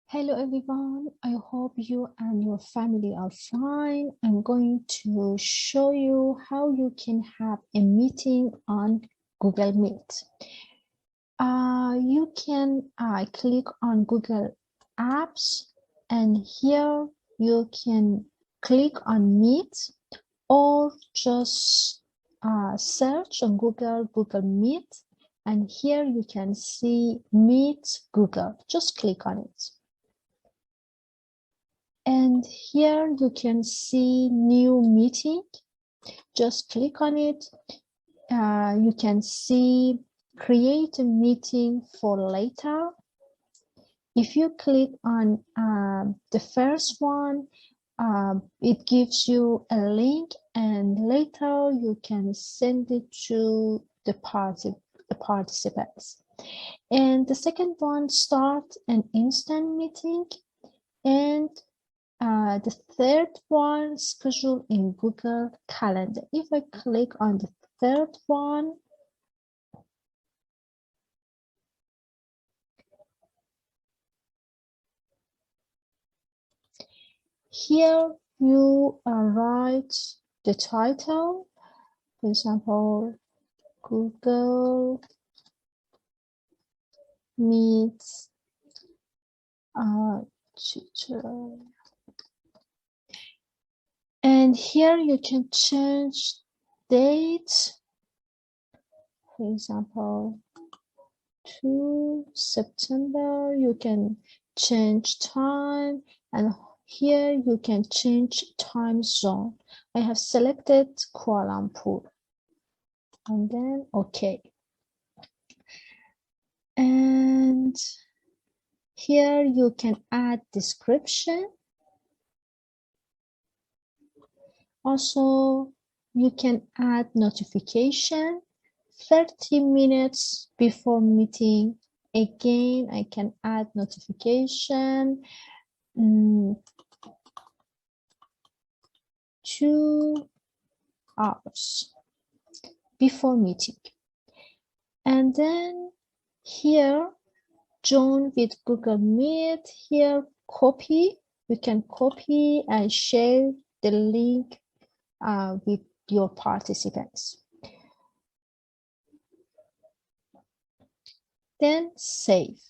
Hello everyone, I hope you and your family are fine. I'm going to show you how you can have a meeting on Google Meet. You can click on Google Apps and here you can click on Meet or just search on Google Meet, and here you can see Meet Google. Just click on it. And here you can see new meeting. Just click on it. You can see create a meeting for later. If you click on the first one, it gives you a link, and later you can send it to the participants. And the second one, start an instant meeting. And the third one, schedule in Google Calendar. If I click on the third one, here you write the title, for example, Google Meets tutorial. And here you can change date, for example, to September. You can change time, and here you can change time zone. I have selected Kuala Lumpur and then OK. And here you can add description. Also, you can add notification 30 minutes before meeting. Again, I can add notification 2 hours before meeting. And then here, join with Google Meet. Here, copy. You can copy and share the link with your participants. Then save.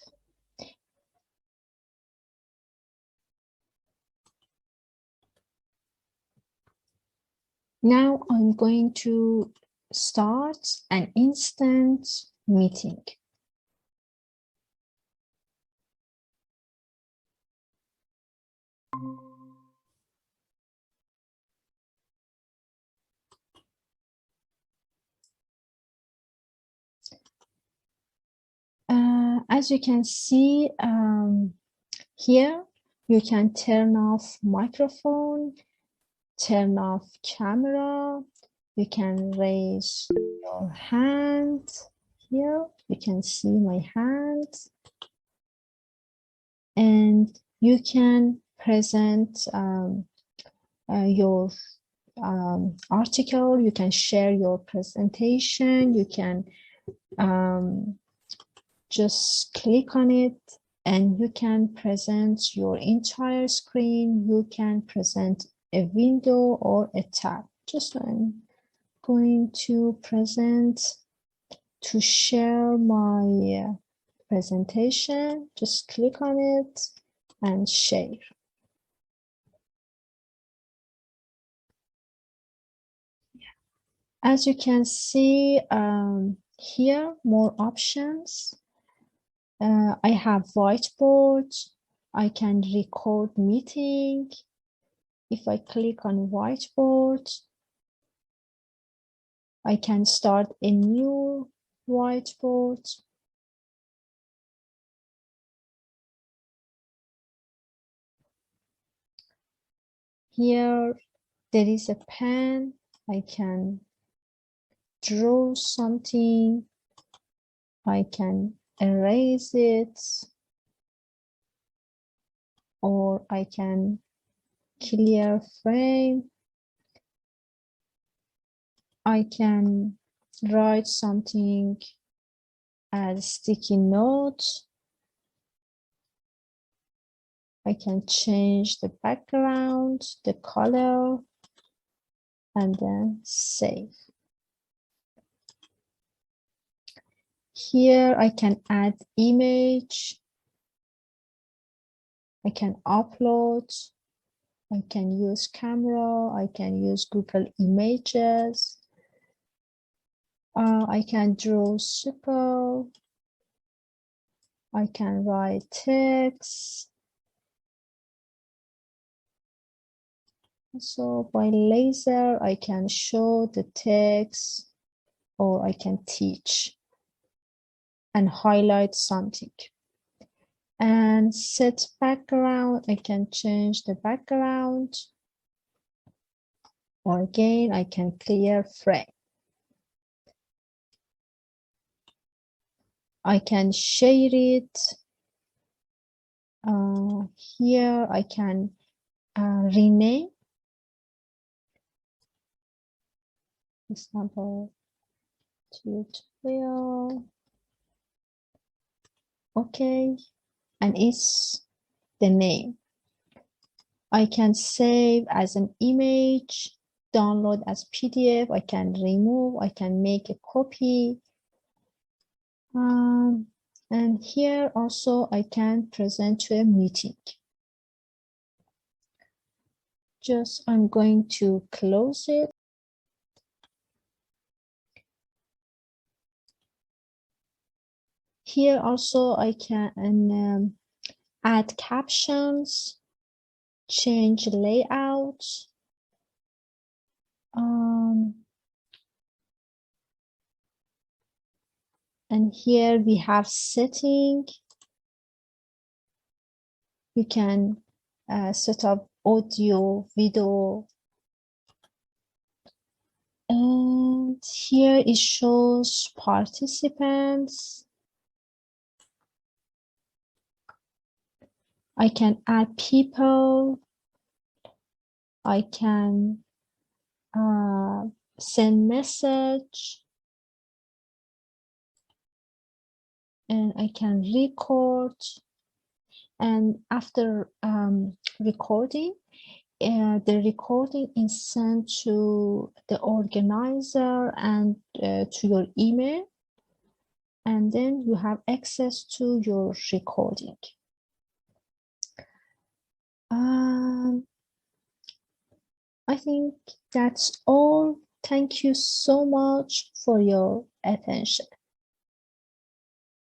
Now I'm going to start an instant meeting. As you can see here, you can turn off microphone, turn off camera, you can raise your hand. Here you can see my hand, and you can present your article. You can share your presentation. You can just click on it and you can present your entire screen. You can present a window or a tab. Just I'm going to present to share my presentation. Just click on it and share. As you can see here, more options. I have whiteboard. I can record meeting. If I click on whiteboard, I can start a new whiteboard. Here there is a pen. I can draw something. I can erase it, or I can clear frame. I can write something as sticky note. I can change the background, the color, and then save. Here I can add image. I can upload. I can use camera. I can use Google Images. I can draw circle. I can write text. So by laser, I can show the text, or I can teach and highlight something. And set background, I can change the background. Or again, I can clear frame. I can share it. Here I can rename. Example tutorial. Okay, and it's the name. I can save as an image, download as PDF. I can remove. I can make a copy. And here also I can present to a meeting. Just I'm going to close it. Here also I can add captions, change layout. And here we have setting. We can set up audio, video. And here it shows participants. I can add people. I can send message. And I can record. And after recording, the recording is sent to the organizer and to your email. And then you have access to your recording. I think that's all. Thank you so much for your attention.